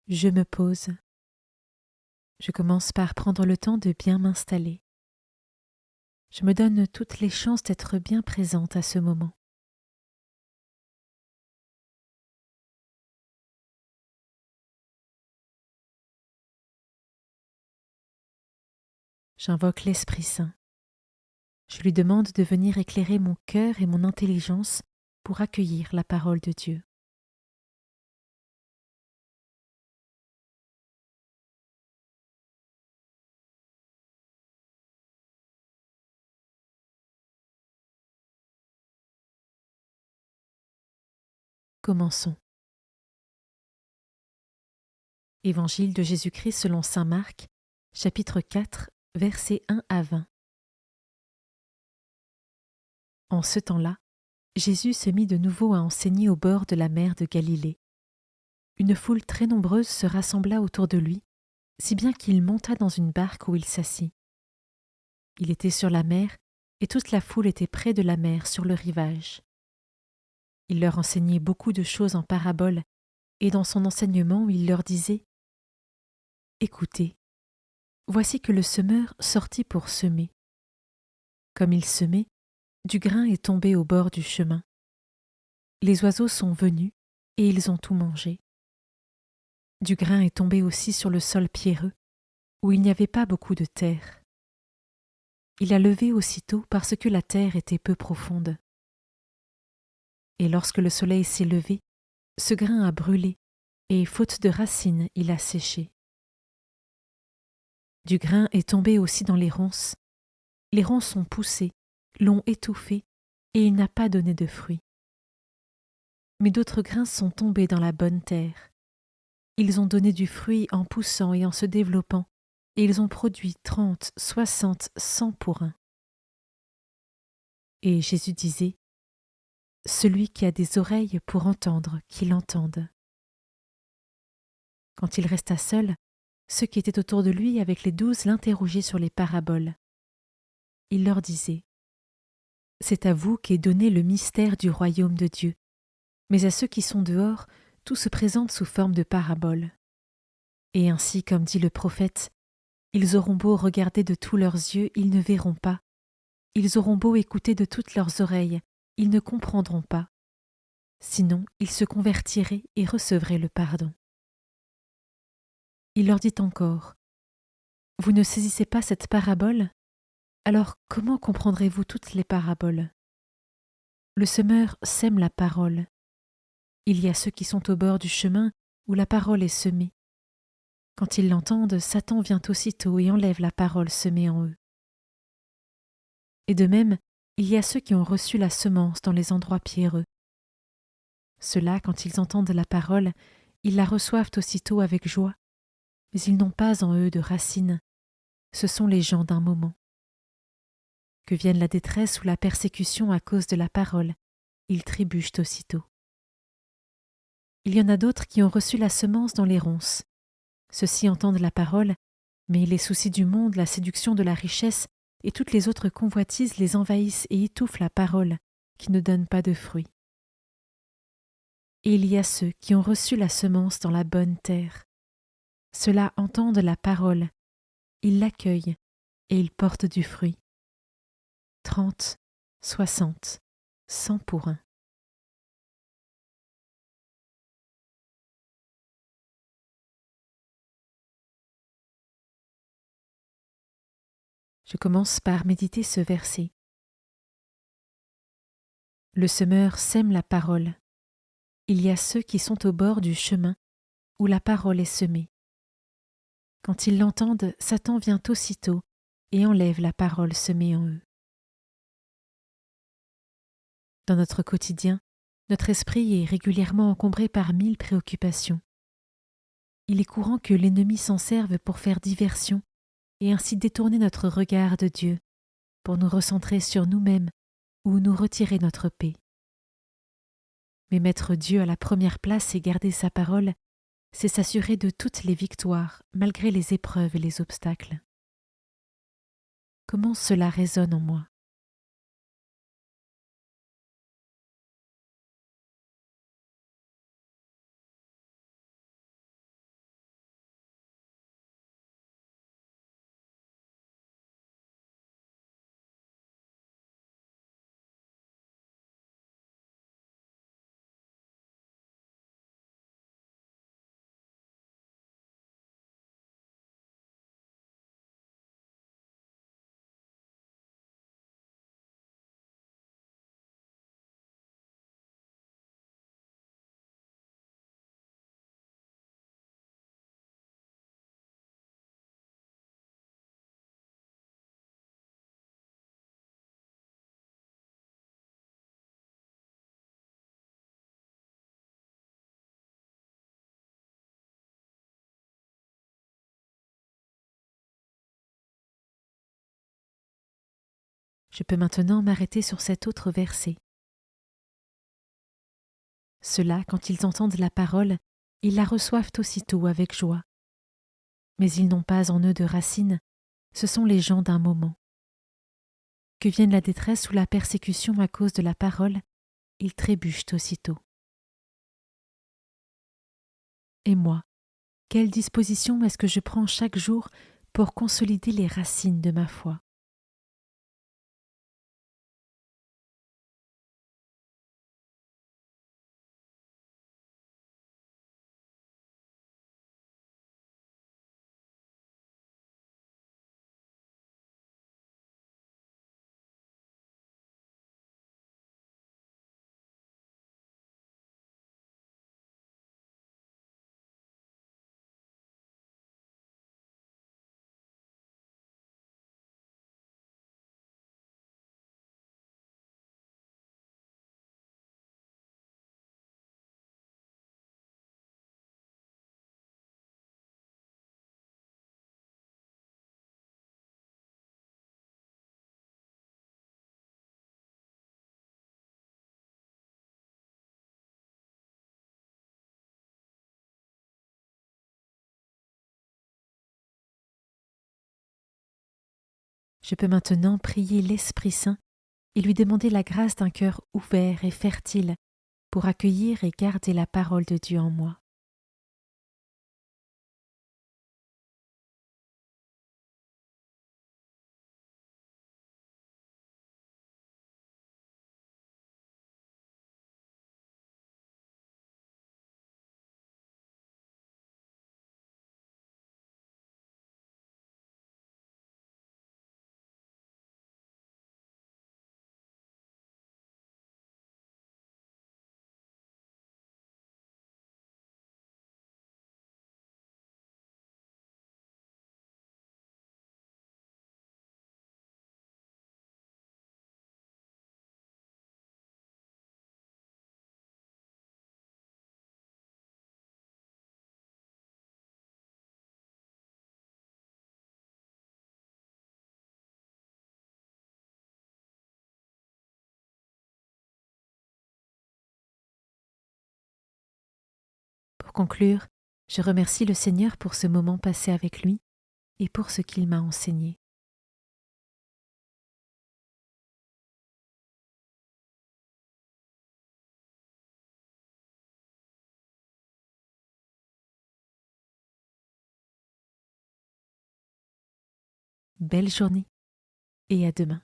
Je me pose. Je commence par prendre le temps de bien m'installer. Je me donne toutes les chances d'être bien présente à ce moment. J'invoque l'Esprit Saint. Je lui demande de venir éclairer mon cœur et mon intelligence pour accueillir la parole de Dieu. Commençons. Évangile de Jésus-Christ selon saint Marc, chapitre 4, versets 1 à 20. En ce temps-là, Jésus se mit de nouveau à enseigner au bord de la mer de Galilée. Une foule très nombreuse se rassembla autour de lui, si bien qu'il monta dans une barque où il s'assit. Il était sur la mer, et toute la foule était près de la mer sur le rivage. Il leur enseignait beaucoup de choses en paraboles, et dans son enseignement il leur disait « Écoutez, voici que le semeur sortit pour semer. Comme il semait, du grain est tombé au bord du chemin. Les oiseaux sont venus, et ils ont tout mangé. Du grain est tombé aussi sur le sol pierreux, où il n'y avait pas beaucoup de terre. Il a levé aussitôt parce que la terre était peu profonde. Et lorsque le soleil s'est levé, ce grain a brûlé, et faute de racines, il a séché. Du grain est tombé aussi dans les ronces. Les ronces ont poussé, l'ont étouffé, et il n'a pas donné de fruits. Mais d'autres grains sont tombés dans la bonne terre. Ils ont donné du fruit en poussant et en se développant, et ils ont produit 30, 60, 100 pour un. Et Jésus disait, « Celui qui a des oreilles pour entendre, qu'il entende. » Quand il resta seul, ceux qui étaient autour de lui avec les 12 l'interrogeaient sur les paraboles. Il leur disait, « C'est à vous qu'est donné le mystère du royaume de Dieu, mais à ceux qui sont dehors, tout se présente sous forme de paraboles. Et ainsi, comme dit le prophète, ils auront beau regarder de tous leurs yeux, ils ne verront pas. Ils auront beau écouter de toutes leurs oreilles, ils ne comprendront pas. Sinon, ils se convertiraient et recevraient le pardon. » Il leur dit encore, « Vous ne saisissez pas cette parabole ? Alors comment comprendrez-vous toutes les paraboles ? Le semeur sème la parole. Il y a ceux qui sont au bord du chemin où la parole est semée. Quand ils l'entendent, Satan vient aussitôt et enlève la parole semée en eux. Et de même, il y a ceux qui ont reçu la semence dans les endroits pierreux. Ceux-là, quand ils entendent la parole, ils la reçoivent aussitôt avec joie, mais ils n'ont pas en eux de racines. Ce sont les gens d'un moment. Que vienne la détresse ou la persécution à cause de la parole, ils trébuchent aussitôt. Il y en a d'autres qui ont reçu la semence dans les ronces. Ceux-ci entendent la parole, mais les soucis du monde, la séduction de la richesse et toutes les autres convoitises les envahissent et étouffent la parole, qui ne donne pas de fruits. Et il y a ceux qui ont reçu la semence dans la bonne terre. Ceux-là entendent la parole, ils l'accueillent et ils portent du fruit. 30, 60, 100 pour un. Je commence par méditer ce verset. Le semeur sème la parole. Il y a ceux qui sont au bord du chemin où la parole est semée. Quand ils l'entendent, Satan vient aussitôt et enlève la parole semée en eux. Dans notre quotidien, notre esprit est régulièrement encombré par 1000 préoccupations. Il est courant que l'ennemi s'en serve pour faire diversion et ainsi détourner notre regard de Dieu, pour nous recentrer sur nous-mêmes ou nous retirer notre paix. Mais mettre Dieu à la première place et garder sa parole, c'est s'assurer de toutes les victoires, malgré les épreuves et les obstacles. Comment cela résonne en moi ? Je peux maintenant m'arrêter sur cet autre verset. Ceux-là, quand ils entendent la parole, ils la reçoivent aussitôt avec joie. Mais ils n'ont pas en eux de racines, ce sont les gens d'un moment. Que vienne la détresse ou la persécution à cause de la parole, ils trébuchent aussitôt. Et moi, quelle disposition est-ce que je prends chaque jour pour consolider les racines de ma foi? Je peux maintenant prier l'Esprit Saint et lui demander la grâce d'un cœur ouvert et fertile pour accueillir et garder la parole de Dieu en moi. Pour conclure, je remercie le Seigneur pour ce moment passé avec lui et pour ce qu'il m'a enseigné. Belle journée et à demain.